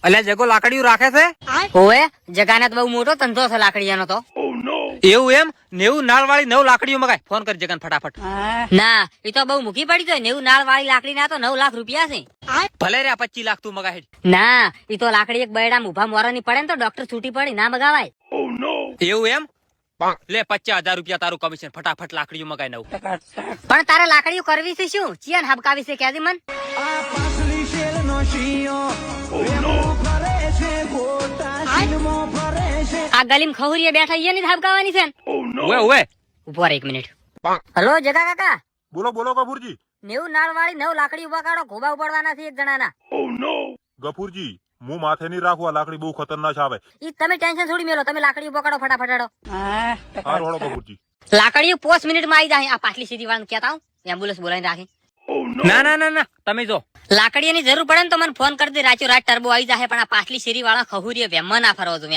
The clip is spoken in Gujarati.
અલ્યા જગો લાકડીઓ રાખે છે? ઓએ જગાને તો બહુ મોટો ધંધો છે લાકડીયાનો તો. એવું એમ? 90 નાળ વાળી 9 લાકડીઓ મગાય. ફોન કરી જગન ફટાફટ. ના એ તો બહુ મૂકી પડી તો 90 નાળ વાળી લાકડી ના તો 9 લાખ રૂપિયા છે. ભલે રે 25 લાખ તું મગાય. ના એ તો લાકડી એક બૈડા ઉભા મોરાની પડે ને તો ડોક્ટર છૂટી પડી ના મગાવાય. એવું એમ? લે 50,000 રૂપિયા તારું કમિશન. ફટાફટ લાકડીઓ મગાય 9. પણ તારે લાકડીઓ કરવી છે શું? ચિયાન હબકાવી છે કેજી મન? આ ગલીમ ખહુરીએ બેઠા ઈયાની જ હબકાવાની છે ને? ઓએ ઓએ. ઉભો રહે 1 મિનિટ. હલો જગા કાકા. બોલો બોલો ગફુરજી. 90 નાળ વાળી 9 લાકડી ઉભા કાઢો. ઘોબા ઉપાડવાના છે એક જણાના. ગફુરજી હું માથે નહીં રાખવા, લાકડી બહુ ખતરનાક આવે. ઈ તમે ટેન્શન છોડી મેલો. તમે લાકડી ઉભા કાઢો ફટાફટ હેડો. હા રોડો ગફુરજી. લાકડીઓ 5 મિનિટમાં આવી જાય. આ પાટલી સીધી વાળાને કહેતા હું એમ્બ્યુલન્સ બોલાવીને રાખી. ના ના ના ના તમે જો. લાકડીની જરૂર પડે ને તો મને ફોન કરી દે. રાચો રાત ટર્બો આવી જાય. પણ આ પાટલી શેરી વાળા ખહુરીએ વેમમાં ના ફરવા દો.